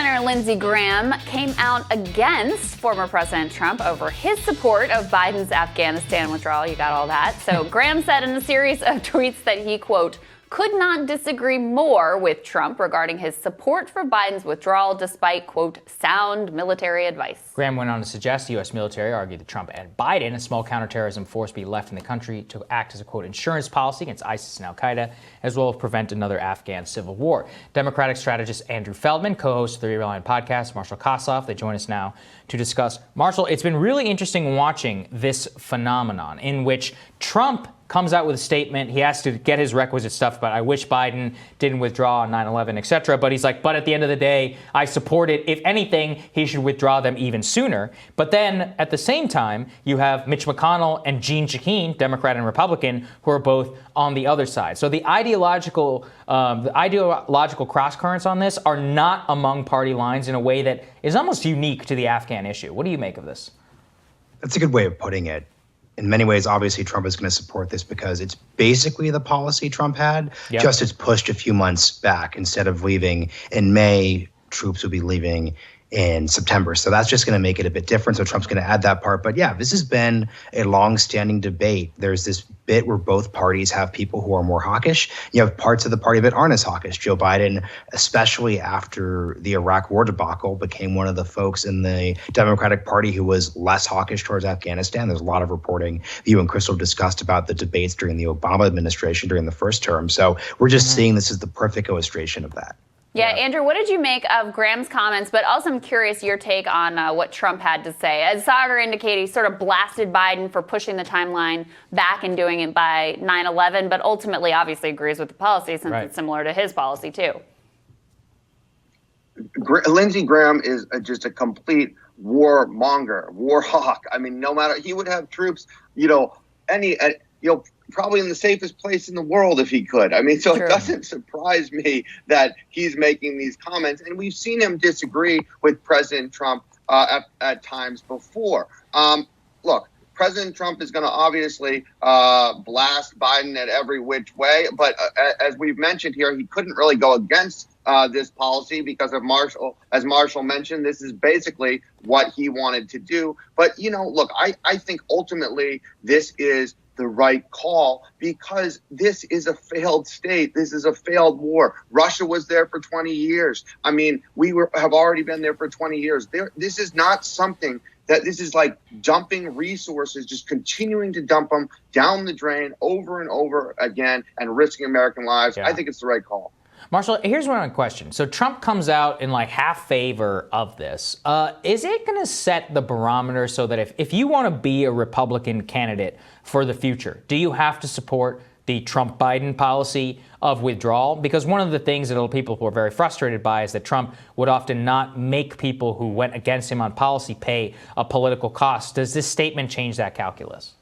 Senator Lindsey Graham came out against former President Trump over his support of Biden's Afghanistan withdrawal. You got all that. So Graham said in a series of tweets that he, quote, could not disagree more with Trump regarding his support for Biden's withdrawal despite, quote, sound military advice. Graham went on to suggest the U.S. military argued that Trump and Biden, a small counterterrorism force, be left in the country to act as a, quote, insurance policy against ISIS and al-Qaeda, as well as prevent another Afghan civil war. Democratic strategist Andrew Feldman, co-host of the Realigned podcast, Marshall Kossoff, they join us now to discuss. Marshall, it's been really interesting watching this phenomenon in which Trump comes out with a statement. He has to get his requisite stuff, but I wish Biden didn't withdraw on 9/11, et cetera. But he's like, but at the end of the day, I support it. If anything, he should withdraw them even sooner. But then at the same time, you have Mitch McConnell and Jeanne Shaheen, Democrat and Republican, who are both on the other side. So the ideological cross currents on this are not among party lines in a way that is almost unique to the Afghan issue. What do you make of this? That's a good way of putting it. In many ways, obviously, Trump is going to support this because it's basically the policy Trump had, just it's pushed a few months back. Instead of leaving in May, troops will be leaving in September. So that's just going to make it a bit different. So Trump's going to add that part. But yeah, this has been a long-standing debate. There's this bit where both parties have people who are more hawkish. You have parts of the party that aren't as hawkish. Joe Biden, especially after the Iraq war debacle, became one of the folks in the Democratic Party who was less hawkish towards Afghanistan. There's a lot of reporting that you and Crystal discussed about the debates during the Obama administration during the first term. So we're just seeing this as the perfect illustration of that. Yeah, Andrew, what did you make of Graham's comments? But also I'm curious your take on what Trump had to say. As Sagar indicated, he sort of blasted Biden for pushing the timeline back and doing it by 9/11, but ultimately obviously agrees with the policy since it's similar to his policy too. Lindsey Graham is just a complete warmonger, war hawk. I mean, no matter, he would have troops, probably in the safest place in the world if he could. I mean, so It doesn't surprise me that he's making these comments. And we've seen him disagree with President Trump at times before. Look, President Trump is going to obviously blast Biden at every which way. But as we've mentioned here, he couldn't really go against this policy because of Marshall. As Marshall mentioned, this is basically what he wanted to do. But, look, I think ultimately this is the right call because this is a failed state. This is a failed war. Russia was there for 20 years. I mean, have already been there for 20 years. This is not something that this is like dumping resources, just continuing to dump them down the drain over and over again and risking American lives. I think it's the right call. Marshall, here's one question. So Trump comes out in like half favor of this. Is it going to set the barometer so that if you want to be a Republican candidate for the future, do you have to support the Trump-Biden policy of withdrawal? Because one of the things that people who are very frustrated by is that Trump would often not make people who went against him on policy pay a political cost. Does this statement change that calculus?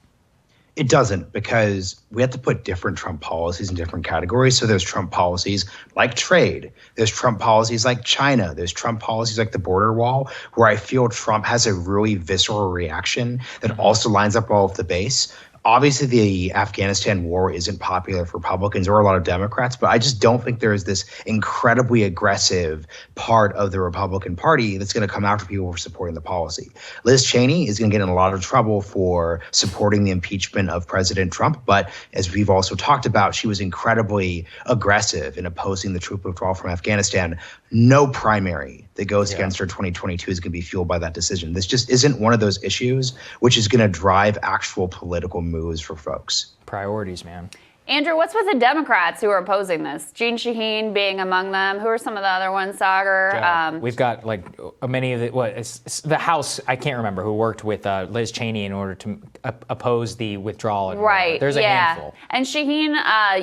It doesn't, because we have to put different Trump policies in different categories. So there's Trump policies like trade. There's Trump policies like China. There's Trump policies like the border wall, where I feel Trump has a really visceral reaction that also lines up well with the base. Obviously, the Afghanistan war isn't popular for Republicans or a lot of Democrats, but I just don't think there's this incredibly aggressive part of the Republican Party that's going to come after people for supporting the policy. Liz Cheney is going to get in a lot of trouble for supporting the impeachment of President Trump, but as we've also talked about, she was incredibly aggressive in opposing the troop withdrawal from Afghanistan. No primary that goes against her 2022 is going to be fueled by that decision. This just isn't one of those issues which is going to drive actual political moves for folks. Priorities, man. Andrew, what's with the Democrats who are opposing this? Jeanne Shaheen being among them. Who are some of the other ones, Sagar? We've got like many of the House, I can't remember, who worked with Liz Cheney in order to oppose the withdrawal. Right. There's a handful. And Shaheen,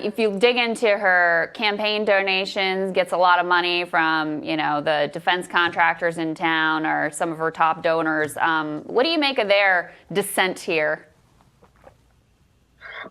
if you dig into her campaign donations, gets a lot of money from, the defense contractors in town or some of her top donors. What do you make of their dissent here?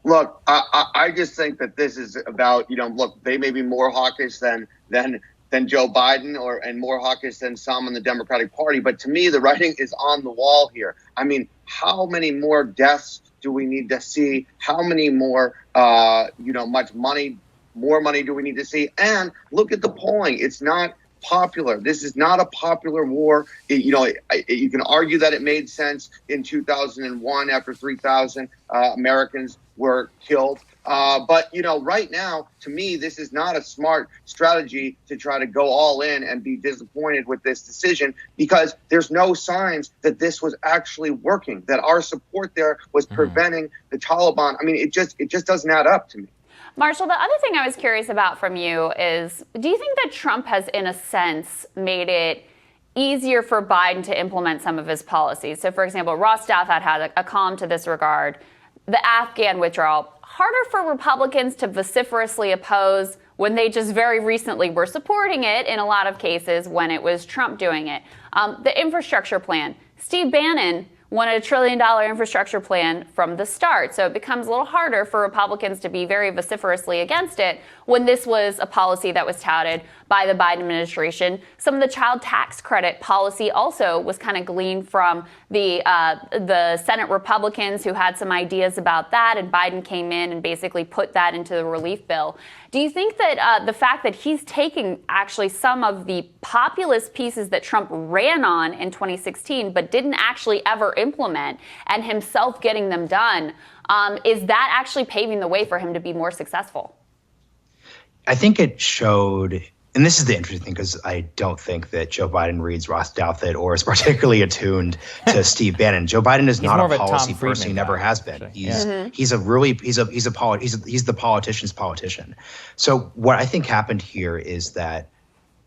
Look, I just think that this is about, look, they may be more hawkish than Joe Biden and more hawkish than some in the Democratic Party. But to me, the writing is on the wall here. I mean, how many more deaths do we need to see? How many more, more money do we need to see? And look at the polling. It's not popular. This is not a popular war. You can argue that it made sense in 2001 after 3,000 Americans were killed. But right now, to me, this is not a smart strategy to try to go all in and be disappointed with this decision, because there's no signs that this was actually working, that our support there was preventing the Taliban. I mean, it just doesn't add up to me. Marshall, the other thing I was curious about from you is, do you think that Trump has, in a sense, made it easier for Biden to implement some of his policies? So, for example, Ross Douthat had a column to this regard. The Afghan withdrawal, harder for Republicans to vociferously oppose when they just very recently were supporting it in a lot of cases when it was Trump doing it. The infrastructure plan, Steve Bannon wanted $1 trillion infrastructure plan from the start. So it becomes a little harder for Republicans to be very vociferously against it when this was a policy that was touted by the Biden administration. Some of the child tax credit policy also was kind of gleaned from the Senate Republicans who had some ideas about that, and Biden came in and basically put that into the relief bill. Do you think that the fact that he's taking actually some of the populist pieces that Trump ran on in 2016 but didn't actually ever implement, and himself getting them done, is that actually paving the way for him to be more successful? I think it showed, and this is the interesting thing, because I don't think that Joe Biden reads Ross Douthat or is particularly attuned to Steve Bannon. Joe Biden is not a policy person. He never has been. He's the politician's politician. So what I think happened here is that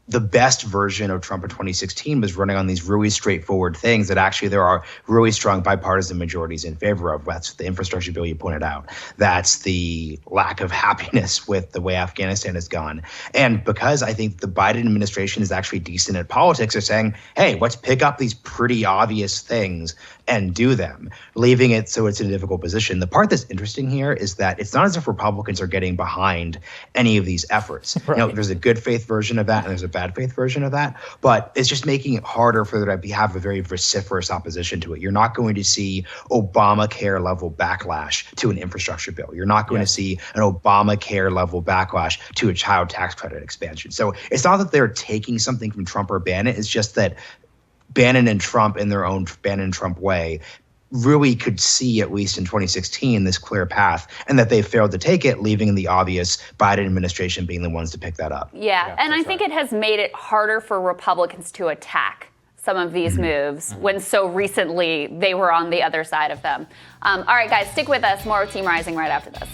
the best version of Trump in 2016 was running on these really straightforward things that actually there are really strong bipartisan majorities in favor of. That's the infrastructure bill you pointed out. That's the lack of happiness with the way Afghanistan has gone. And because I think the Biden administration is actually decent at politics, they're saying, hey, let's pick up these pretty obvious things and do them, leaving it so it's in a difficult position. The part that's interesting here is that it's not as if Republicans are getting behind any of these efforts. Right. There's a good faith version of that and there's a bad faith version of that, but it's just making it harder for there to have a very vociferous opposition to it. You're not going to see Obamacare level backlash to an infrastructure bill. You're not going to see an Obamacare level backlash to a child tax credit expansion. So it's not that they're taking something from Trump or Bannon. It's just that Bannon and Trump, in their own Bannon-Trump way, really could see, at least in 2016, this clear path, and that they failed to take it, leaving the obvious Biden administration being the ones to pick that up. Yeah, and I think it has made it harder for Republicans to attack some of these moves when so recently they were on the other side of them. All right, guys, stick with us. More with Team Rising right after this.